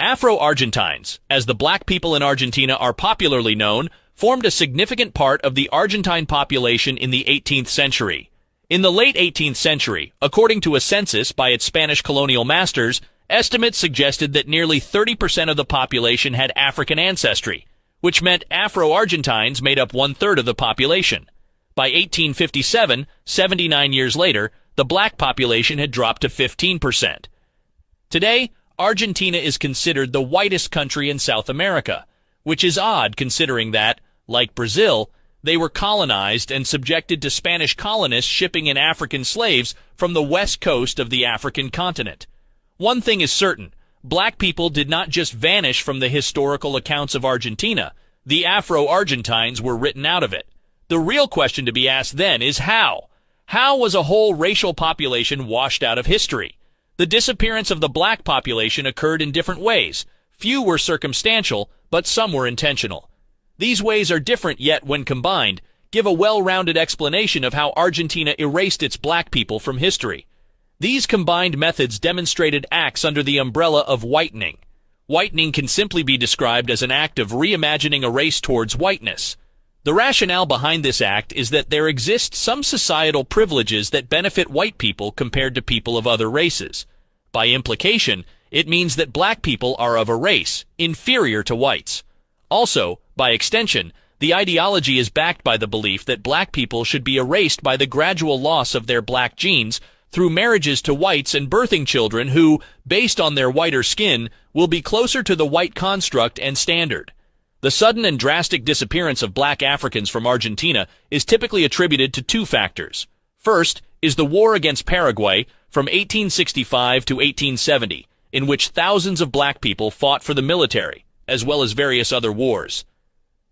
Afro-Argentines, as the black people in Argentina are popularly known, formed a significant part of the Argentine population in the 18th century. In the late 18th century, according to a census by its Spanish colonial masters, estimates suggested that nearly 30% of the population had African ancestry, which meant Afro-Argentines made up one-third of the population. By 1857, 79 years later, the black population had dropped to 15%. Today, Argentina is considered the whitest country in South America, which is odd considering that, like Brazil, they were colonized and subjected to Spanish colonists shipping in African slaves from the west coast of the African continent. One thing is certain, black people did not just vanish from the historical accounts of Argentina. The Afro-Argentines were written out of it. The real question to be asked then is how? How was a whole racial population washed out of history? The disappearance of the black population occurred in different ways. Few were circumstantial, but some were intentional. These ways are different, yet when combined, give a well-rounded explanation of how Argentina erased its black people from history. These combined methods demonstrated acts under the umbrella of whitening. Whitening can simply be described as an act of reimagining a race towards whiteness. The rationale behind this act is that there exist some societal privileges that benefit white people compared to people of other races. By implication, it means that black people are of a race inferior to whites. Also, by extension, the ideology is backed by the belief that black people should be erased by the gradual loss of their black genes through marriages to whites and birthing children who, based on their whiter skin, will be closer to the white construct and standard. The sudden and drastic disappearance of black Africans from Argentina is typically attributed to two factors. First is the war against Paraguay from 1865 to 1870, in which thousands of black people fought for the military, as well as various other wars.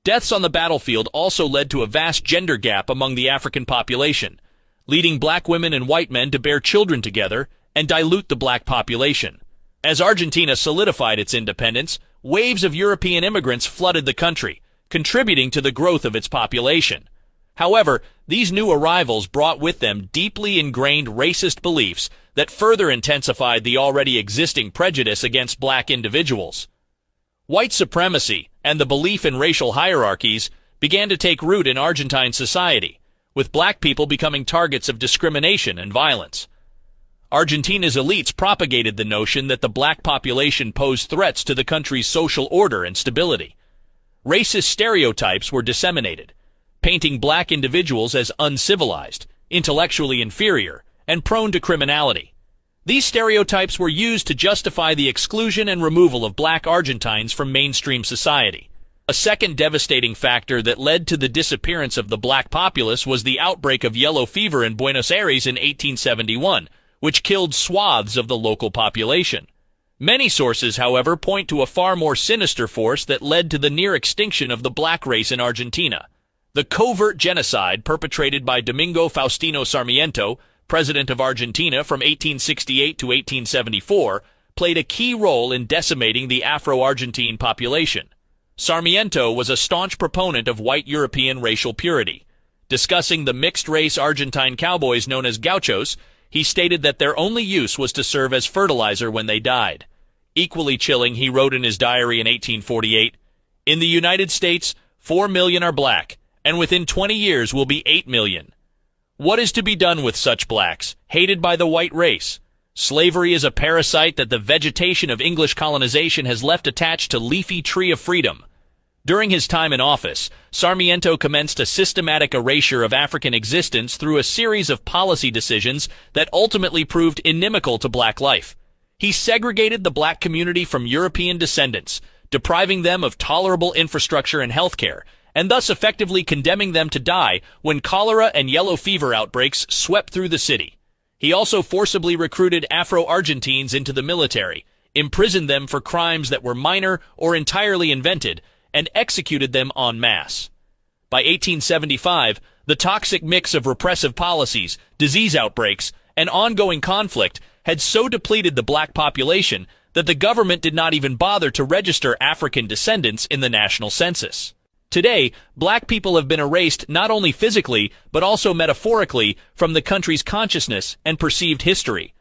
Deaths on the battlefield also led to a vast gender gap among the African population, leading black women and white men to bear children together and dilute the black population. As Argentina solidified its independence, waves of European immigrants flooded the country, contributing to the growth of its population. However, these new arrivals brought with them deeply ingrained racist beliefs that further intensified the already existing prejudice against black individuals. White supremacy and the belief in racial hierarchies began to take root in Argentine society, with black people becoming targets of discrimination and violence. Argentina's elites propagated the notion that the black population posed threats to the country's social order and stability. Racist stereotypes were disseminated, painting black individuals as uncivilized, intellectually inferior, and prone to criminality. These stereotypes were used to justify the exclusion and removal of black Argentines from mainstream society. A second devastating factor that led to the disappearance of the black populace was the outbreak of yellow fever in Buenos Aires in 1871, which killed swaths of the local population. Many sources, however, point to a far more sinister force that led to the near extinction of the black race in Argentina. The covert genocide perpetrated by Domingo Faustino Sarmiento, president of Argentina from 1868 to 1874, played a key role in decimating the Afro-Argentine population. Sarmiento was a staunch proponent of white European racial purity. Discussing the mixed-race Argentine cowboys known as gauchos, he stated that their only use was to serve as fertilizer when they died. Equally chilling, he wrote in his diary in 1848, "In the United States, 4 million are black, and within 20 years will be 8 million. What is to be done with such blacks, hated by the white race? Slavery is a parasite that the vegetation of English colonization has left attached to leafy tree of freedom." During his time in office, Sarmiento commenced a systematic erasure of African existence through a series of policy decisions that ultimately proved inimical to black life. He segregated the black community from European descendants, depriving them of tolerable infrastructure and healthcare, and thus effectively condemning them to die when cholera and yellow fever outbreaks swept through the city. He also forcibly recruited Afro-Argentines into the military, imprisoned them for crimes that were minor or entirely invented, and executed them en masse. By 1875, the toxic mix of repressive policies, disease outbreaks, and ongoing conflict had so depleted the black population that the government did not even bother to register African descendants in the national census. Today, black people have been erased not only physically, but also metaphorically from the country's consciousness and perceived history.